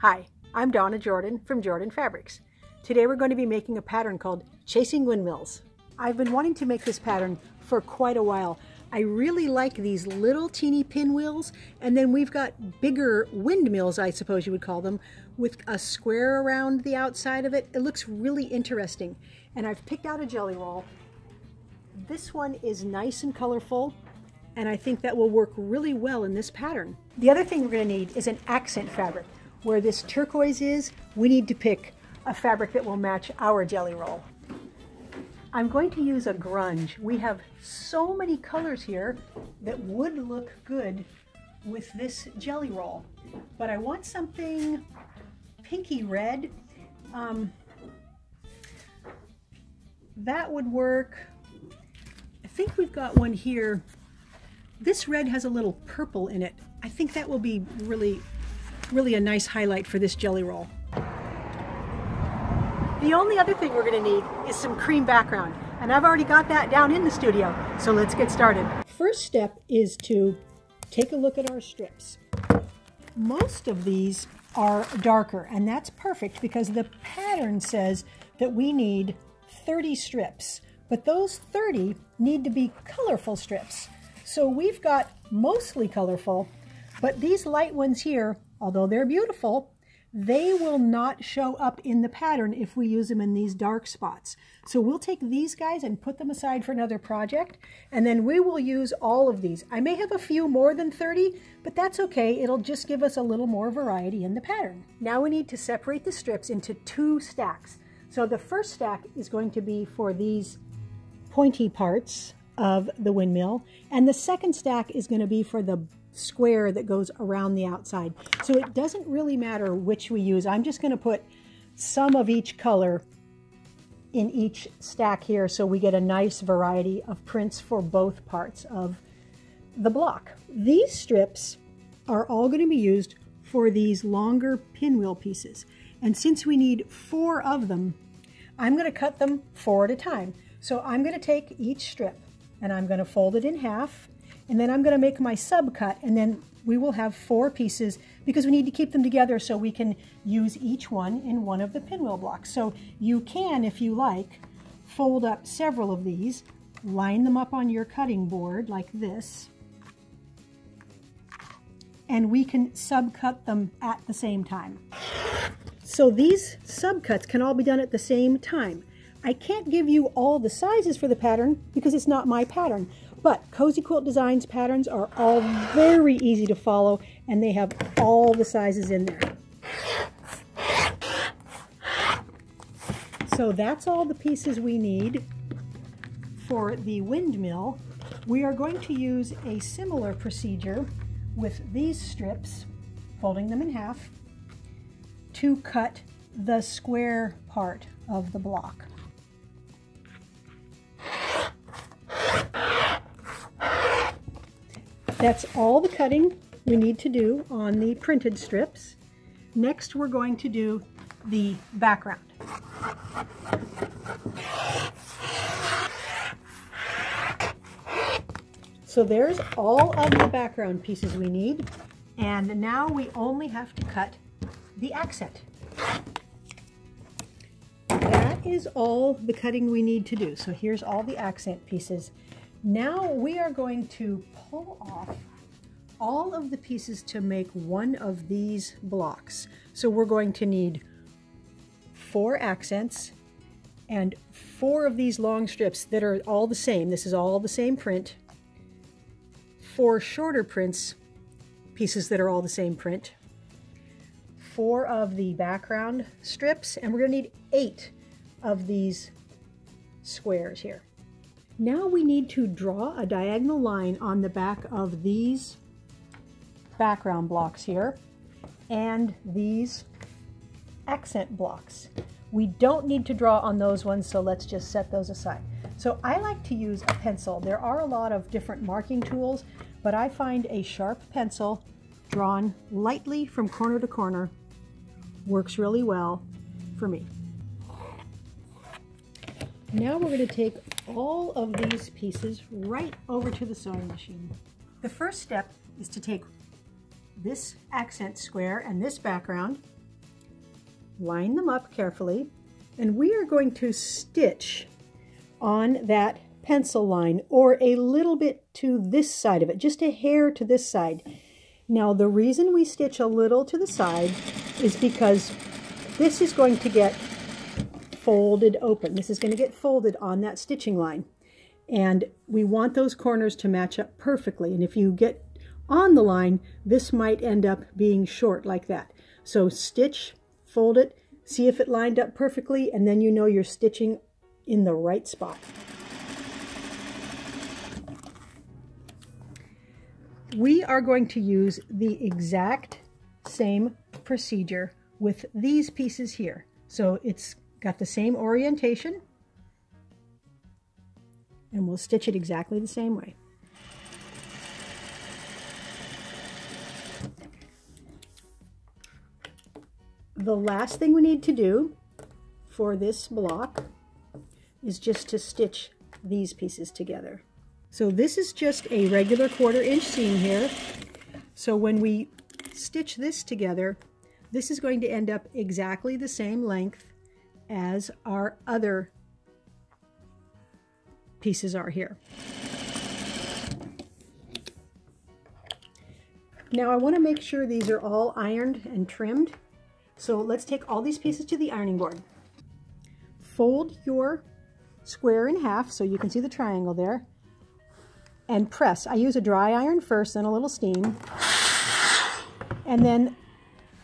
Hi, I'm Donna Jordan from Jordan Fabrics. Today we're going to be making a pattern called Chasing Windmills. I've been wanting to make this pattern for quite a while. I really like these little teeny pinwheels, and then we've got bigger windmills, I suppose you would call them, with a square around the outside of it. It looks really interesting. And I've picked out a jelly roll. This one is nice and colorful, and I think that will work really well in this pattern. The other thing we're going to need is an accent fabric. Where this turquoise is, we need to pick a fabric that will match our jelly roll. I'm going to use a grunge. We have so many colors here that would look good with this jelly roll, but I want something pinky red. That would work. I think we've got one here. This red has a little purple in it. I think that will be really a nice highlight for this jelly roll. The only other thing we're going to need is some cream background, and I've already got that down in the studio, so let's get started. First step is to take a look at our strips. Most of these are darker, and that's perfect because the pattern says that we need 30 strips, but those 30 need to be colorful strips. So we've got mostly colorful, but these light ones here, although they're beautiful, they will not show up in the pattern if we use them in these dark spots. So we'll take these guys and put them aside for another project, and then we will use all of these. I may have a few more than 30, but that's okay. It'll just give us a little more variety in the pattern. Now we need to separate the strips into 2 stacks. So the first stack is going to be for these pointy parts of the windmill, and the second stack is going to be for the square that goes around the outside. So it doesn't really matter which we use. I'm just going to put some of each color in each stack here so we get a nice variety of prints for both parts of the block. These strips are all going to be used for these longer pinwheel pieces. And since we need 4 of them, I'm going to cut them 4 at a time. So I'm going to take each strip and I'm going to fold it in half, and then I'm going to make my subcut, and then we will have 4 pieces because we need to keep them together so we can use each one in one of the pinwheel blocks. So you can, if you like, fold up several of these, line them up on your cutting board like this, and we can subcut them at the same time. So these subcuts can all be done at the same time. I can't give you all the sizes for the pattern because it's not my pattern, but Cozy Quilt Designs patterns are all very easy to follow, and they have all the sizes in there. So that's all the pieces we need for the windmill. We are going to use a similar procedure with these strips, folding them in half, to cut the square part of the block. That's all the cutting we need to do on the printed strips. Next, we're going to do the background. So there's all of the background pieces we need, and now we only have to cut the accent. That is all the cutting we need to do. So here's all the accent pieces. Now we are going to pull off all of the pieces to make one of these blocks. So we're going to need 4 accents and 4 of these long strips that are all the same. This is all the same print. 4 shorter prints, pieces that are all the same print. 4 of the background strips, and we're going to need 8 of these squares here. Now we need to draw a diagonal line on the back of these background blocks here and these accent blocks. We don't need to draw on those ones, so let's just set those aside. So I like to use a pencil. There are a lot of different marking tools, but I find a sharp pencil drawn lightly from corner to corner works really well for me. Now we're going to take all of these pieces right over to the sewing machine. The first step is to take this accent square and this background line them up carefully, and we are going to stitch on that pencil line, or a little bit to this side of it, just a hair to this side. Now the reason we stitch a little to the side is because this is going to get folded open. This is going to get folded on that stitching line, and we want those corners to match up perfectly. And if you get on the line, this might end up being short like that. So stitch, fold it, see if it lined up perfectly, and then you know you're stitching in the right spot. We are going to use the exact same procedure with these pieces here. So it's got the same orientation, and we'll stitch it exactly the same way. The last thing we need to do for this block is just to stitch these pieces together. So this is just a regular 1/4 inch seam here. So when we stitch this together, this is going to end up exactly the same length as our other pieces are here. Now I want to make sure these are all ironed and trimmed. So let's take all these pieces to the ironing board. Fold your square in half so you can see the triangle there, and press. I use a dry iron first, then a little steam, and then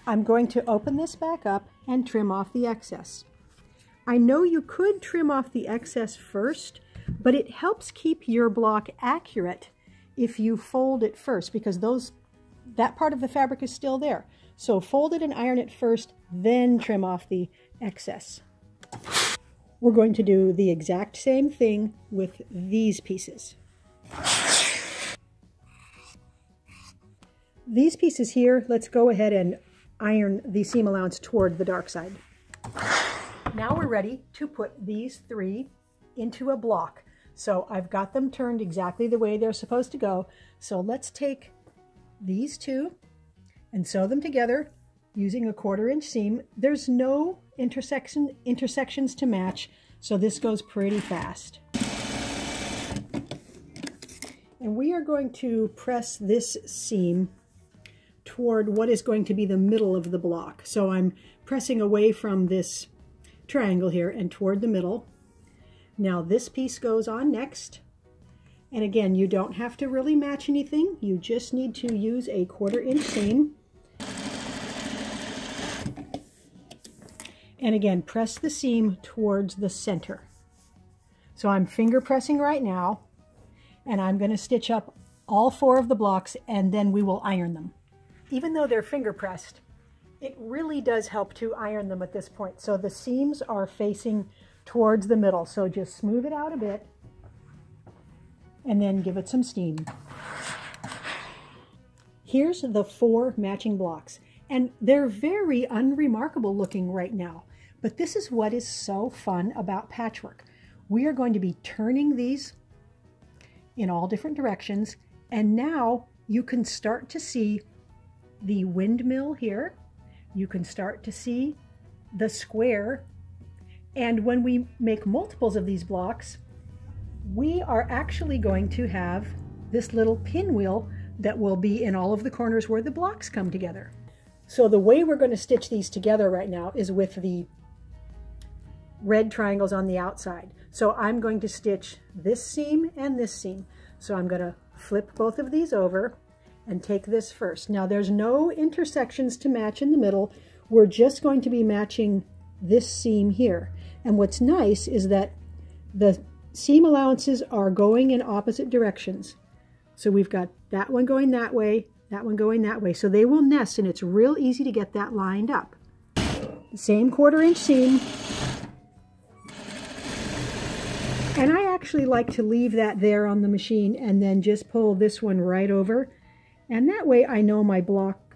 I'm going to open this back up and trim off the excess. I know you could trim off the excess first, but it helps keep your block accurate if you fold it first, because that part of the fabric is still there. So fold it and iron it first, then trim off the excess. We're going to do the exact same thing with these pieces. These pieces here, let's go ahead and iron the seam allowance toward the dark side. Now we're ready to put these 3 into a block. So I've got them turned exactly the way they're supposed to go. So let's take these 2 and sew them together using a 1/4 inch seam. There's no intersections to match, so this goes pretty fast. And we are going to press this seam toward what is going to be the middle of the block. So I'm pressing away from this triangle here and toward the middle. Now this piece goes on next. And again, you don't have to really match anything. You just need to use a 1/4 inch seam. And again, press the seam towards the center. So I'm finger pressing right now, and I'm going to stitch up all 4 of the blocks, and then we will iron them. Even though they're finger pressed, it really does help to iron them at this point. So the seams are facing towards the middle. So just smooth it out a bit and then give it some steam. Here's the 4 matching blocks, and they're very unremarkable looking right now. But this is what is so fun about patchwork. We are going to be turning these in all different directions, and now you can start to see the windmill here. You can start to see the square, and when we make multiples of these blocks, we are actually going to have this little pinwheel that will be in all of the corners where the blocks come together. So the way we're going to stitch these together right now is with the red triangles on the outside. So I'm going to stitch this seam and this seam. So I'm going to flip both of these over and take this first. Now there's no intersections to match in the middle. We're just going to be matching this seam here. And what's nice is that the seam allowances are going in opposite directions. So we've got that one going that way, that one going that way. So they will nest, and it's real easy to get that lined up. Same 1/4 inch seam. And I actually like to leave that there on the machine and then just pull this one right over. And that way I know my block,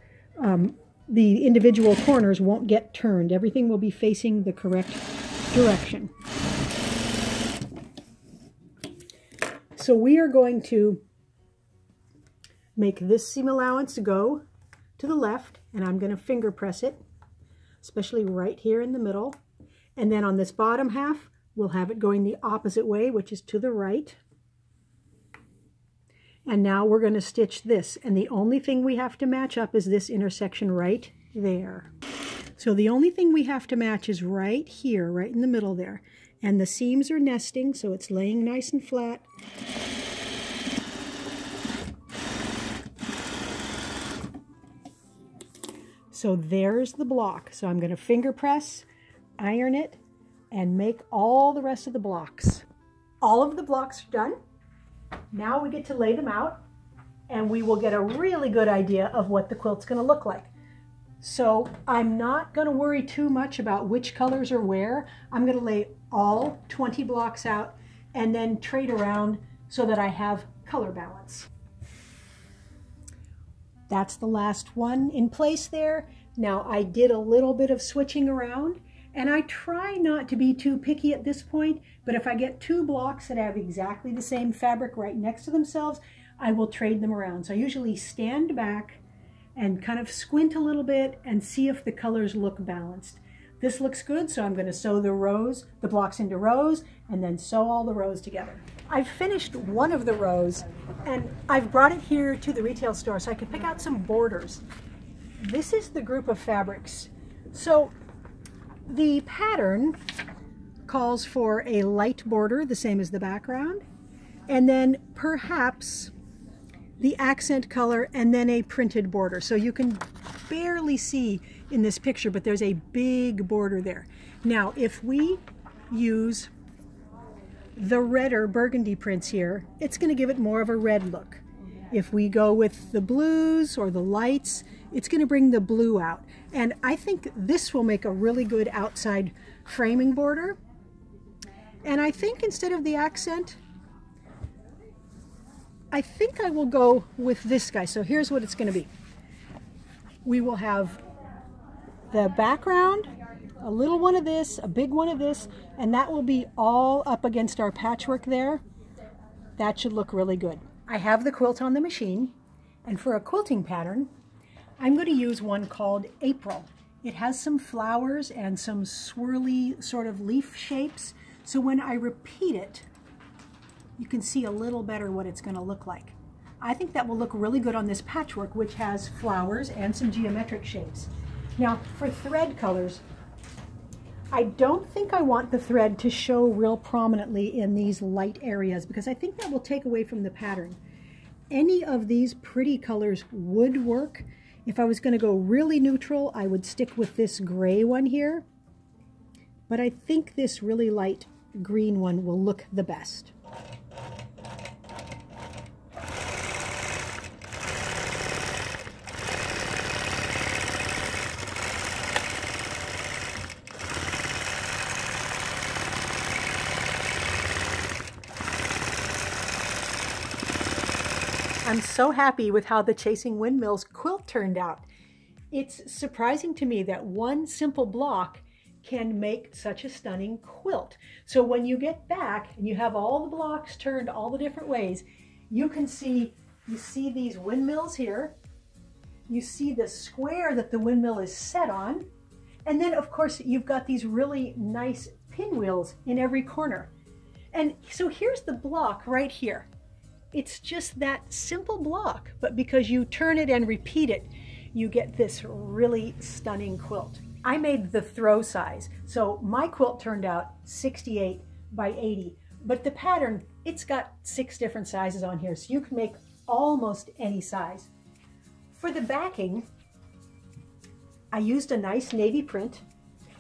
the individual corners won't get turned. Everything will be facing the correct direction. So we are going to make this seam allowance go to the left, and I'm going to finger press it. especially right here in the middle. And then on this bottom half, we'll have it going the opposite way, which is to the right. And now we're going to stitch this. And the only thing we have to match up is this intersection right there. So the only thing we have to match is right here, right in the middle there. And the seams are nesting, so it's laying nice and flat. So there's the block. So I'm going to finger press, iron it, and make all the rest of the blocks. All of the blocks are done. Now we get to lay them out, and we will get a really good idea of what the quilt's going to look like. So I'm not going to worry too much about which colors are where. I'm going to lay all 20 blocks out and then trade around so that I have color balance. That's the last one in place there. Now I did a little bit of switching around, and I try not to be too picky at this point, but if I get two blocks that have exactly the same fabric right next to themselves, I will trade them around. So I usually stand back and kind of squint a little bit and see if the colors look balanced. This looks good, so I'm going to sew the blocks into rows, and then sew all the rows together. I've finished one of the rows, and I've brought it here to the retail store so I could pick out some borders. This is the group of fabrics. So the pattern calls for a light border, the same as the background, and then perhaps the accent color, and then a printed border. So you can barely see in this picture, but there's a big border there. Now, if we use the redder burgundy prints here, it's going to give it more of a red look. If we go with the blues or the lights, it's going to bring the blue out. And I think this will make a really good outside framing border. And I think instead of the accent, I think I will go with this guy. So here's what it's going to be. We will have the background, a little one of this, a big one of this, and that will be all up against our patchwork there. That should look really good. I have the quilt on the machine, and for a quilting pattern, I'm going to use one called April. It has some flowers and some swirly sort of leaf shapes, so when I repeat it, you can see a little better what it's going to look like. I think that will look really good on this patchwork, which has flowers and some geometric shapes. Now, for thread colors, I don't think I want the thread to show real prominently in these light areas because I think that will take away from the pattern. Any of these pretty colors would work. If I was going to go really neutral, I would stick with this gray one here. But I think this really light green one will look the best. I'm so happy with how the Chasing Windmills quilt turned out. It's surprising to me that one simple block can make such a stunning quilt. So when you get back and you have all the blocks turned all the different ways, you see these windmills here, you see the square that the windmill is set on, and then of course you've got these really nice pinwheels in every corner. And so here's the block right here. It's just that simple block, but because you turn it and repeat it, you get this really stunning quilt. I made the throw size, so my quilt turned out 68 by 80, but the pattern, it's got 6 different sizes on here, so you can make almost any size. For the backing, I used a nice navy print,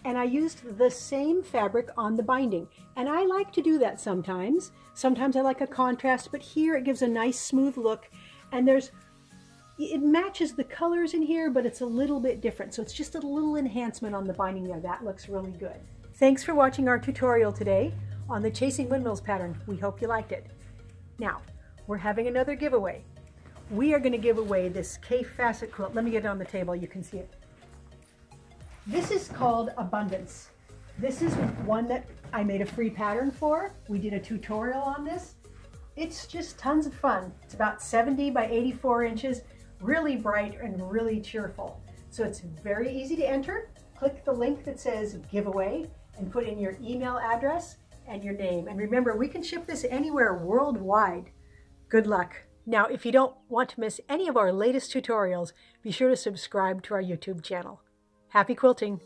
and I used the same fabric on the binding. And I like to do that sometimes. Sometimes I like a contrast, but here it gives a nice smooth look, and it matches the colors in here, but it's a little bit different. So it's just a little enhancement on the binding there. That looks really good. Thanks for watching our tutorial today on the Chasing Windmills pattern. We hope you liked it. Now, we're having another giveaway. We are going to give away this K facet quilt. Let me get it on the table, you can see it. This is called Abundance. This is one that I made a free pattern for. We did a tutorial on this. It's just tons of fun. It's about 70 by 84 inches, really bright and really cheerful. So it's very easy to enter. click the link that says giveaway and put in your email address and your name. And remember, we can ship this anywhere worldwide. Good luck. Now, if you don't want to miss any of our latest tutorials, be sure to subscribe to our YouTube channel. Happy quilting!